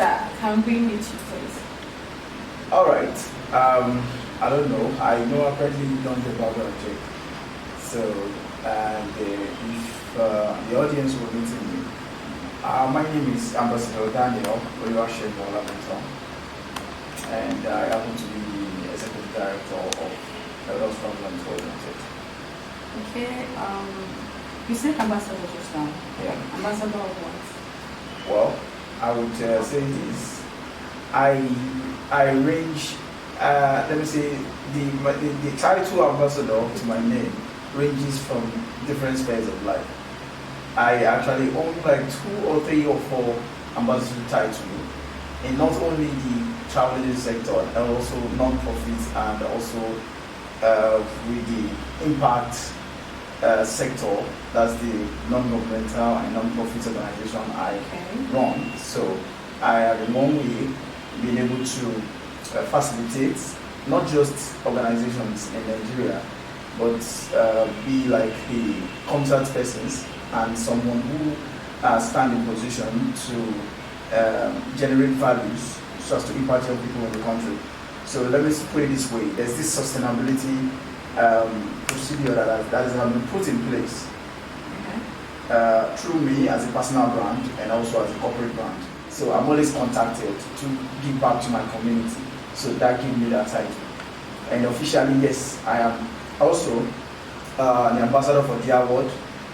sir. Can we meet you, please? All right. I don't know. I know apparently you don't do background check. So, and if the audience will meet me, my name is Ambassador Daniel Olabintan, and I happen to be the Executive Director of Health Travel and Tourism. Okay. You said ambassador just now. Yeah. Ambassador of what? Well, I would say this. I range. Let me say the title ambassador to my name ranges from different spheres of life. I actually own like 2 or 3 or 4 ambassador titles in not only the travel agency sector and also non-profits and also with the impact sector. That's the non-governmental and non-profit organization I run. So I have in one way been able to facilitate not just organizations in Nigeria, but be like the contact persons and someone who stand in position to generate values so as to impact young people in the country. So let me put it this way: there's this sustainability procedure that has been put in place through me as a personal brand and also as a corporate brand. So I'm always contacted to give back to my community. So that gives me that title. And officially, yes, I am also an ambassador for the award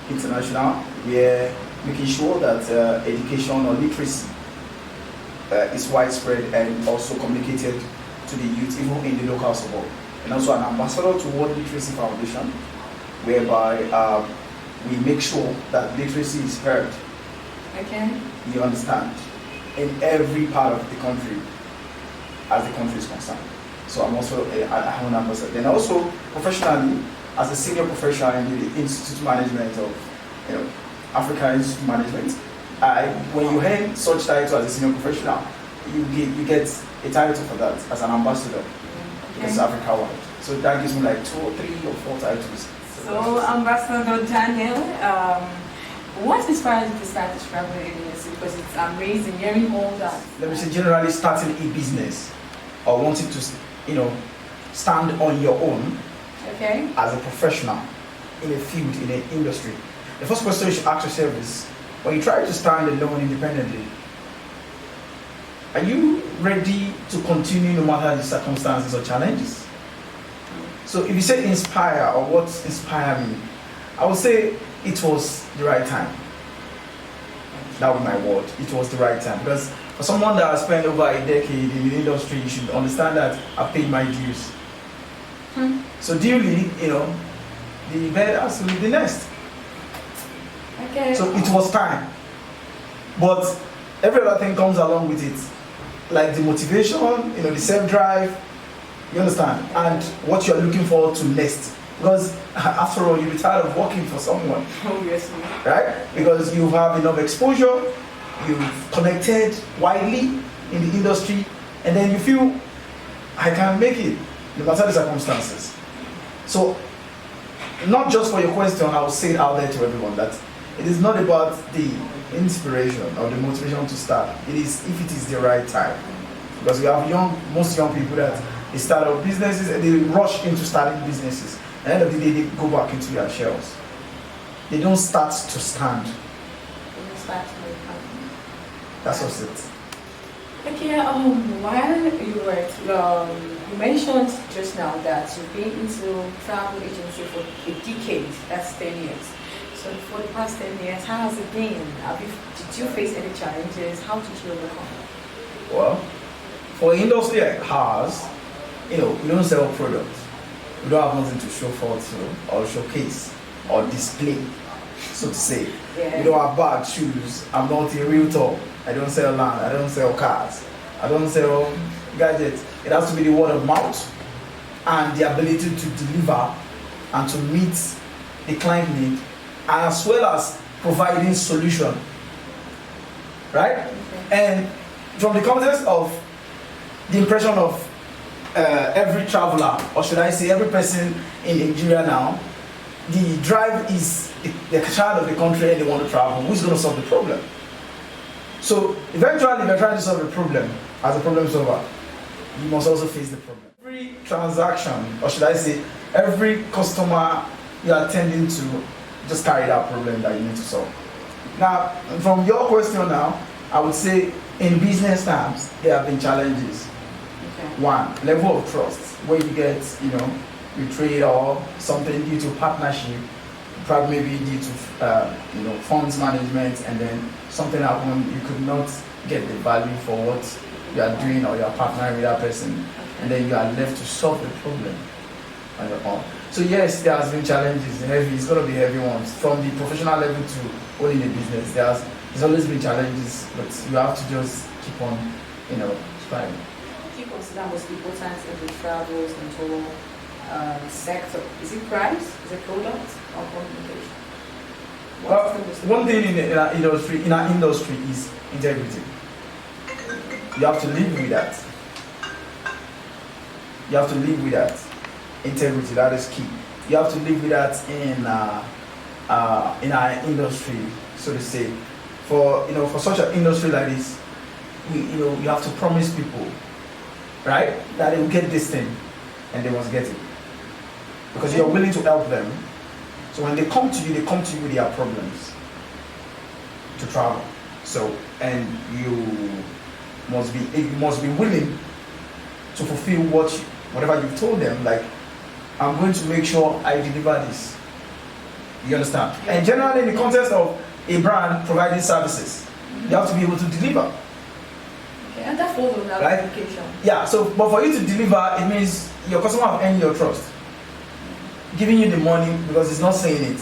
international. We're making sure that education or literacy is widespread and also communicated to the youth, even in the local suburb. And also an ambassador to World Literacy Foundation, whereby we make sure that literacy is heard. Okay. You understand? In every part of the country, as the country is concerned. So I'm also an ambassador. Then also professionally, as a senior professional in the Institute Management of African Institute Management, when you earn such title as a senior professional, you get a title for that as an ambassador. Because Africa wide. So that gives me like 2 or 3 or 4 titles. So Ambassador Daniel, what inspires you to start this travel agency? Because it's amazing hearing all that. Let me say, generally starting a business or wanting to, stand on your own as a professional in a field, in an industry. The first question you should ask yourself is, when you try to stand alone independently, are you ready to continue no matter the circumstances or challenges? So if you say inspire or what inspired me, I would say it was the right time. That was my word. It was the right time. Because for someone that has spent over a decade in the industry, you should understand that I've paid my dues. So duly, the bed has to leave the nest. Okay. So it was time. But every other thing comes along with it. Like the motivation, the self-drive, you understand? And what you're looking forward to next. Because after all, you'll be tired of working for someone. Obviously. Right? Because you have enough exposure, you've connected widely in the industry, and then you feel, I can make it, no matter the circumstances. So, not just for your question, I will say it out there to everyone that it is not about the inspiration or the motivation to start. It is if it is the right time. Because we have most young people that they start up businesses and they rush into starting businesses. At the end of the day, they go back into their shells. They don't start to stand. That's what's it. Okay, while you were, you mentioned just now that you've been into travel agency for a decade, that's 10 years. So for the past 10 years, how has it been? Did you face any challenges? How did you overcome? Well, for an industry like ours, we don't sell products. We don't have nothing to show forth to or showcase or display, so to say. Yeah. We don't have bags, shoes. I'm not a realtor. I don't sell land. I don't sell cars. I don't sell gadgets. It has to be the word of mouth and the ability to deliver and to meet the client need, as well as providing solution. Right? Okay. And from the context of the impression of every traveler, or should I say every person in Nigeria now, the drive is the child of the country and they want to travel. Who's going to solve the problem? So eventually, if you're trying to solve a problem as a problem solver, you must also face the problem. Every transaction, or should I say, every customer you are tending to just carry that problem that you need to solve. Now, from your question now, I would say in business terms, there have been challenges. Okay. One, level of trust, where you get, betrayed or something due to partnership, probably maybe due to, funds management, and then something happened, you could not get the value for what you are doing or you are partnering with that person, and then you are left to solve the problem on your own. So yes, there has been challenges, heavy, it's going to be heavy ones. From the professional level to owning a business, there's always been challenges, but you have to just keep on, striving. What do you consider most important in the travels and tour sector? Is it price? Is it product or communication? One thing in our industry is integrity. You have to live with that. You have to live with that. Integrity, that is key. You have to live with that in our industry, so to say. For such an industry like this, you have to promise people, right, that they will get this thing, and they must get it, because you are willing to help them. So when they come to you with their problems to travel. So, and you must be willing to fulfill whatever you've told them. Like, I'm going to make sure I deliver this. You understand? And generally, in the context of a brand providing services, you have to be able to deliver. Okay, and that falls on right? application. Yeah. So, but for you to deliver, it means your customer have earned your trust, giving you the money because it's not saying it.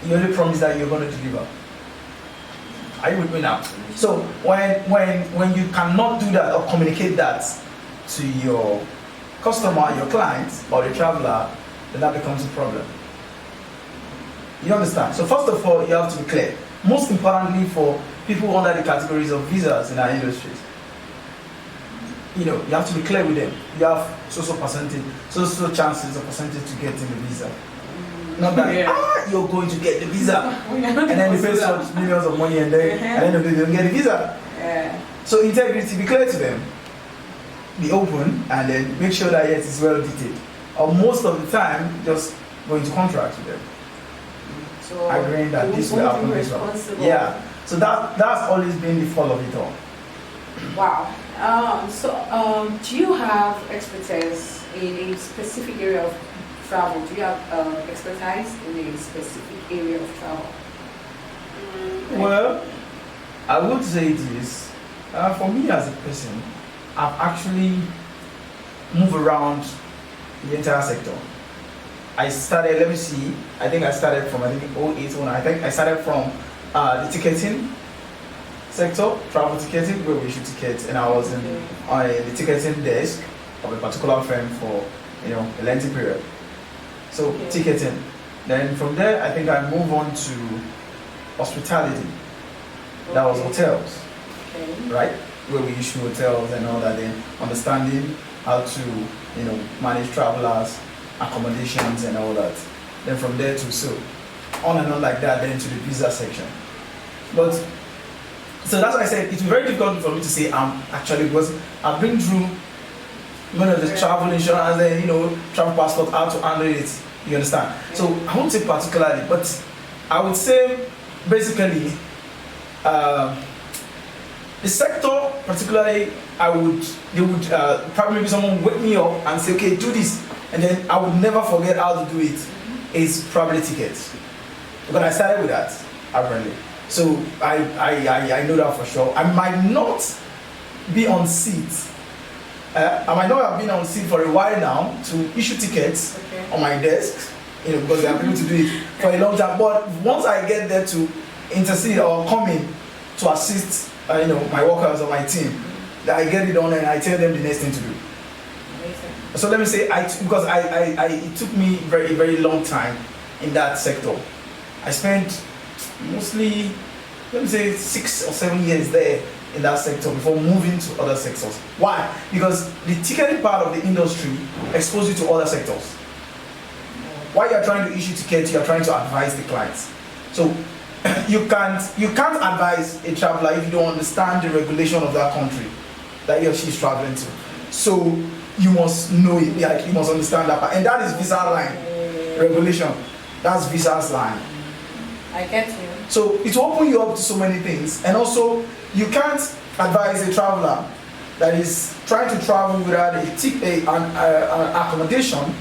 You only promise that you're going to deliver. Are you with me now? So when you cannot do that or communicate that to your customer, your client, or the traveler, then that becomes a problem. You understand? So first of all, you have to be clear. Most importantly, for people under the categories of visas in our industries, you have to be clear with them. You have so percentage, so chances or percentage to get in the visa. Not that you're going to get the visa, and then you pay such millions of money, and then they don't get the visa. Yeah. So integrity, be clear to them, be open, and then make sure that yes, it's well detailed. Or most of the time, just go into contract with them, So agreeing that this will happen this way. Yeah. So that's always been the fall of it all. Wow. Do you have expertise in a specific area of travel? Do you have expertise in a specific area of travel? Well, I would say this. For me as a person, I've actually moved around the entire sector. I started, I think I started from 08, I think I started from the ticketing sector, travel ticketing, where we issue tickets, and I was on the ticketing desk of a particular firm for a lengthy period. So ticketing. Then from there, I think I moved on to hospitality. That was hotels, right? Where we issue hotels and all that. Then understanding how to manage travelers, accommodations, and all that. Then from there to so on and on like that. Then to the visa section. But so that's why I said it's very difficult for me to say because I've been through the travel insurance and travel passport, how to handle it. You understand? So I won't say particularly, but I would say basically the sector particularly they would probably someone wake me up and say, okay, do this, and then I would never forget how to do it. Is probably tickets, because I started with that apparently. So I know that for sure. I might not be on seat. I might not have been on seat for a while now to issue tickets on my desk, because they are able to do it for a long time. But once I get there to intercede or come in to assist, my workers or my team, that I get it done and I tell them the next thing to do. Amazing. So let me say, because it took me very, very long time in that sector. I spent mostly, let me say, 6 or 7 years there in that sector before moving to other sectors. Why? Because the ticketing part of the industry exposes you to other sectors. While you're trying to issue tickets, you're trying to advise the clients. So you can't advise a traveler if you don't understand the regulation of that country that he or she is traveling to. So you must know it, like you must understand that part. And that is visa line regulation. That's visa's line. I get you. So it will open you up to so many things. And also you can't advise a traveler that is trying to travel without an accommodation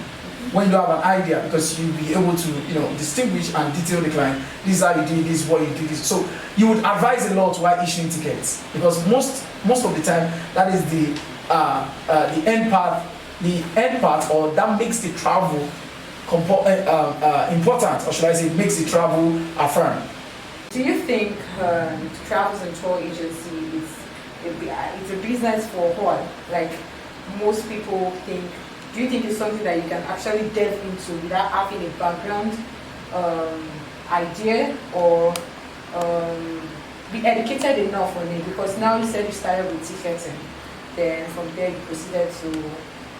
when you don't have an idea, because you'll be able to, distinguish and detail the client. This is how you do this, what you do this. So you would advise a lot while issuing tickets, because most of the time that is the end part, or that makes the travel important, or should I say, makes the travel affirm. Do you think travels and tour agency is it's a business for all? Like most people think. Do you think it's something that you can actually delve into without having a background idea, or be educated enough on it? Because now you said you started with ticketing, then from there you proceeded to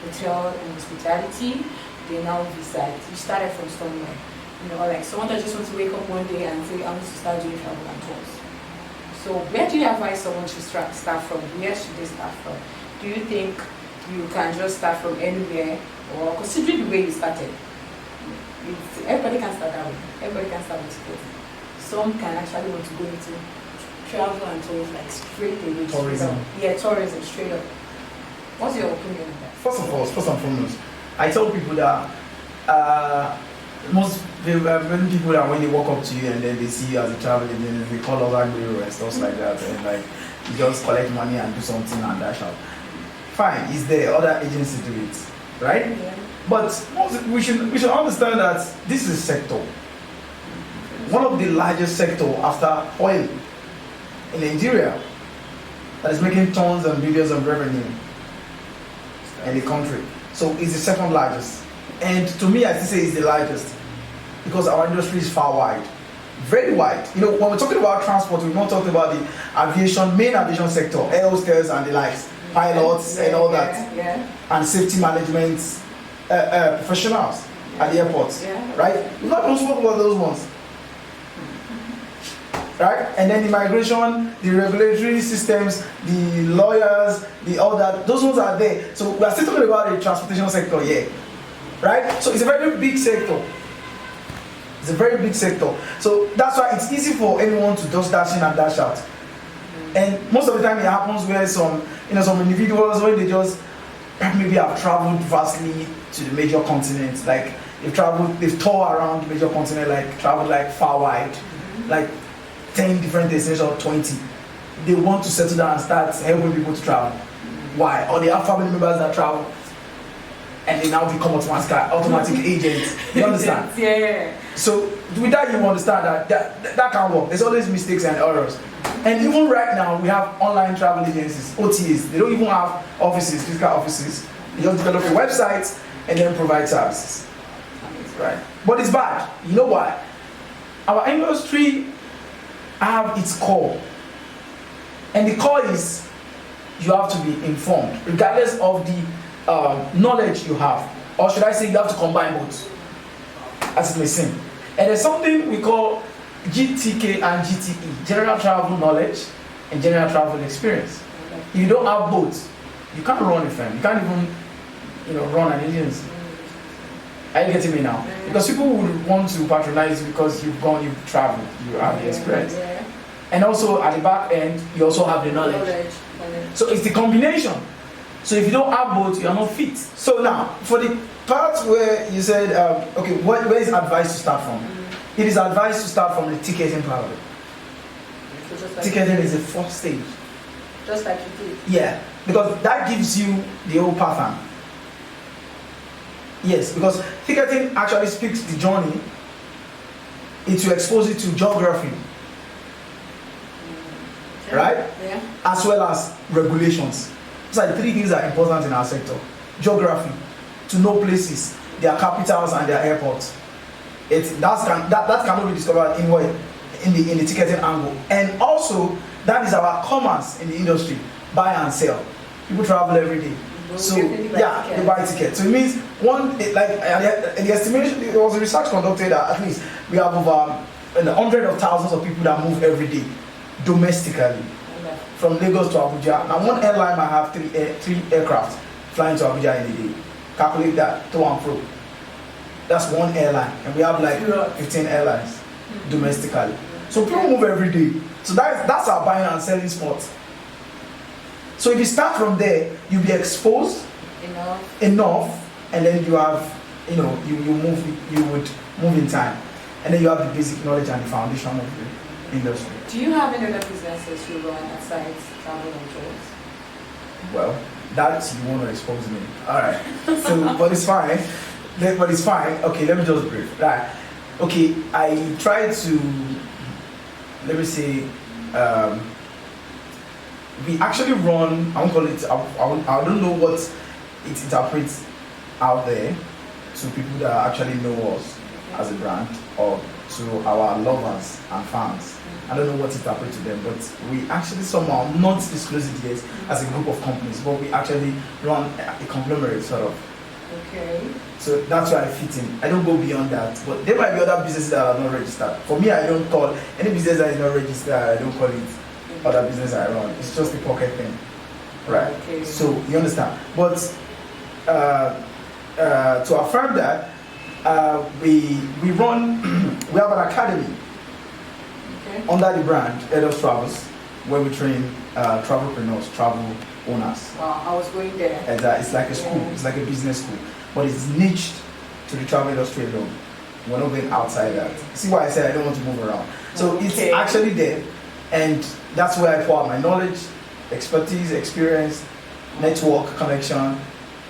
hotel and hospitality, then now visa. You started from somewhere. Like someone that just wants to wake up one day and say, I want to start doing travel and tours. So where do you advise someone to start from? Where should they start from? Do you think you can just start from anywhere, or considering the way you started? Everybody can start that way. Everybody can start with ticketing. Some can actually want to go into travel and tours, like straight away. Tourism. Tourism, straight up. What's your opinion on that? First and foremost, I tell people that many people that when they walk up to you and then they see you as a traveler, and then they call other guru and stuff like that, and like you just collect money and do something and dash out. Fine, is there other agencies do it, right? Yeah. But we should understand that this is a sector, one of the largest sector after oil in Nigeria, that is making tons and billions of revenue in the country. So it's the second largest, and to me, I still say it's the largest because our industry is far wide, very wide. When we're talking about transport, we're not talking about the main aviation sector, air hostess and the likes, pilots and all that, and safety management professionals at the airports, right? We're not going to talk about those ones, right? And then the migration, the regulatory systems, the lawyers, all that, those ones are there. So we are still talking about the transportation sector here, right? So it's a very big sector. It's a very big sector. So that's why it's easy for anyone to just dash in and dash out. And most of the time it happens where some individuals, when they just maybe have traveled vastly to the major continents, like they've toured around the major continent, like traveled like far wide, like 10 different destinations or 20. They want to settle down and start helping people to travel. Why? Or they have family members that travel and they now become automatic agents. You understand? Yeah. So with that, you understand that can't work. There's always mistakes and errors. And even right now, we have online travel agencies, OTAs. They don't even have offices, physical offices. They just develop a website and then provide services. Right? But it's bad. You know why? Our industry have its core. And the core is you have to be informed, regardless of the knowledge you have. Or should I say you have to combine both, as it may seem. And there's something we call GTK and GTE, general travel knowledge and general travel experience. If you don't have both, you can't run a firm. You can't even run an agency. Are you getting me now? Because people would want to patronize you because you've traveled, you have the experience. And also at the back end, you also have the knowledge. So it's the combination. So if you don't have both, you are not fit. So now, for the part where you said, where is advice to start from? It is advised to start from the ticketing part. So ticketing is the first stage. Just like you did. Yeah, because that gives you the whole pattern. Yes, because ticketing actually speaks the journey. It will expose you to geography. Okay. Right? Yeah. As well as regulations. These are the three things that are important in our sector. Geography, to know places, their capitals and their airports. That cannot be discovered anywhere in the ticketing angle. And also, that is our commerce in the industry. Buy and sell. People travel every day. So they buy tickets. So it means the estimation, there was a research conducted that at least we have over and hundreds of thousands of people that move every day domestically from Lagos to Abuja. Now one airline might have three aircraft flying to Abuja in a day. Calculate that to and fro. That's one airline, and we have like 15 airlines domestically. So people move every day. So that's our buying and selling spot. So if you start from there, you'll be exposed enough, and then you have, you would move in time, and then you have the basic knowledge and the foundation of the industry. Do you have any other businesses you run aside travel and tours? Well, that's you want to expose me. All right. So, but it's fine. But it's fine. Okay, let me just brief. Right. Okay, I try to, let me say, we actually run, I won't call it, I don't know what it interprets out there to people that actually know us as a brand, or to our lovers and fans. I don't know what it interprets to them, but we actually somehow, not disclose it yet as a group of companies, but we actually run a conglomerate sort of. Okay. So that's where I fit in. I don't go beyond that. But there might be other businesses that are not registered. For me, I don't call any business that is not registered, I don't call it other business I run. It's just a pocket thing. Right. Okay. So you understand. But to affirm that, we run we have an academy under the brand Edos Travels, where we train travelpreneurs, travel owners. Wow, I was going there. And it's like a school, it's like a business school, but it's niched to the travel industry alone. We're not going outside that. See why I said I don't want to move around. So it's actually there, and that's where I pour out my knowledge, expertise, experience, network, connection.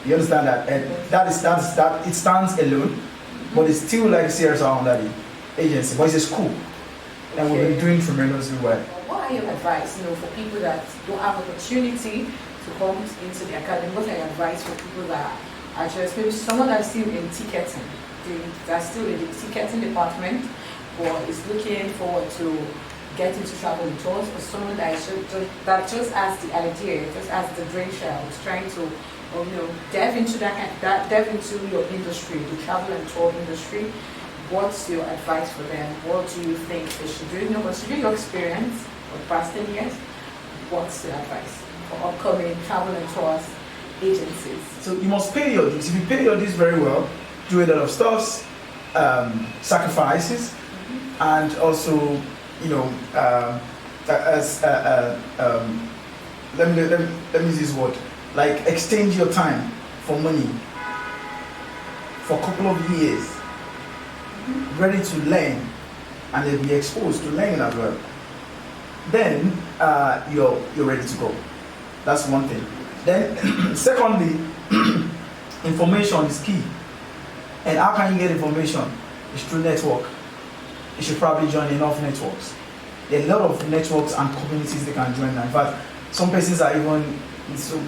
You understand that? And that it stands alone, but it's still like CSR under the agency, but it's a school. And we've been doing tremendously well. What are your advice, for people that don't have opportunity to come into the academy? What are your advice for people that are just maybe someone that's still in ticketing, that's still in the ticketing department, or is looking forward to get into travel and tours, or someone that just has the idea, just has the dream child, is trying to delve into your industry, the travel and tour industry? What's your advice for them? What do you think they should do? Considering your experience for the past 10 years, what's your advice for upcoming travel and tours agencies? So you must pay your dues. If you pay your dues very well, do a lot of stuff, sacrifices, and also, let me use this word, like exchange your time for money for a couple of years, ready to learn, and then be exposed to learning as well. Then you're ready to go. That's one thing. Then secondly, information is key. And how can you get information? It's through network. You should probably join enough networks. There are a lot of networks and communities they can join now. In fact, some places are even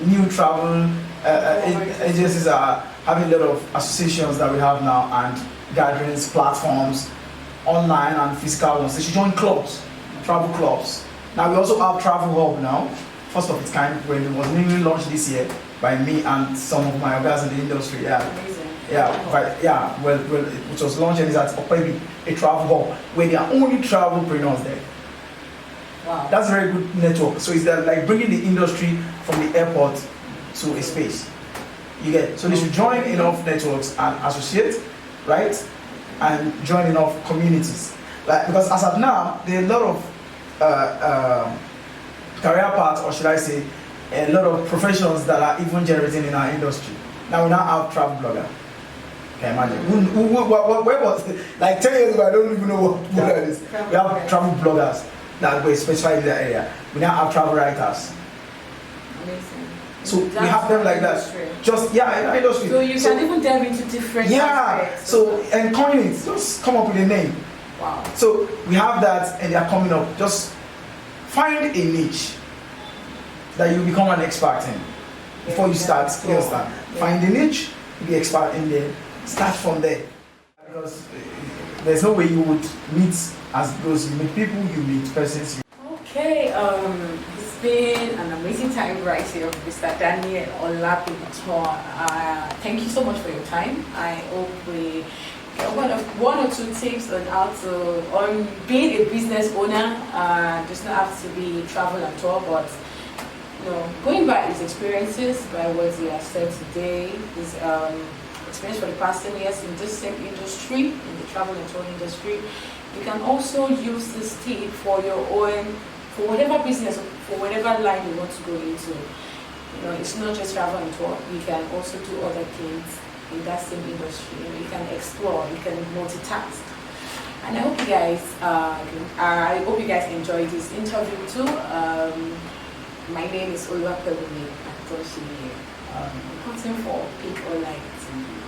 new travel agencies are having a lot of associations that we have now, and gatherings, platforms, online and physical ones. They should join clubs, travel clubs. Now we also have Travel Hub now, first of its kind, when it was newly launched this year by me and some of my guys in the industry. Amazing. Which was launched, and is at Okpebi, a travel hub where there are only travelpreneurs there. Wow. That's a very good network. So it's like bringing the industry from the airport to a space. You get, so they should join enough networks and associate, right? And join enough communities. Like, because as of now, there are a lot of career paths, or should I say, a lot of professions that are even generating in our industry. Now we now have travel blogger. Can you imagine? Where was it? Like 10 years ago, I don't even know what blogger is. We have travel bloggers that were specified in that area. We now have travel writers. Amazing. So we have them like that. Just in our industry. So you can even delve into different aspects. So and coin it, just come up with a name. Wow. So we have that, and they are coming up. Just find a niche that you become an expert in before you start. You understand? Find a niche, be expert in there. Start from there, because there's no way you would meet as it goes. You meet people, you meet persons. Okay, it's been an amazing time right here with Mr. Daniel Olabintan. Thank you so much for your time. I hope we One or two tips on how to, on being a business owner. Does not have to be travel and tour, but going by his experiences, by what he has said today, his experience for the past 10 years in this same industry, in the travel and tour industry, you can also use this tip for your own, for whatever business, for whatever line you want to go into. It's not just travel and tour. You can also do other things in that same industry. You can explore. You can multitask. And I hope you guys enjoyed this interview too. My name is Olabintan Daniel. I'm hunting for Peak Online TV.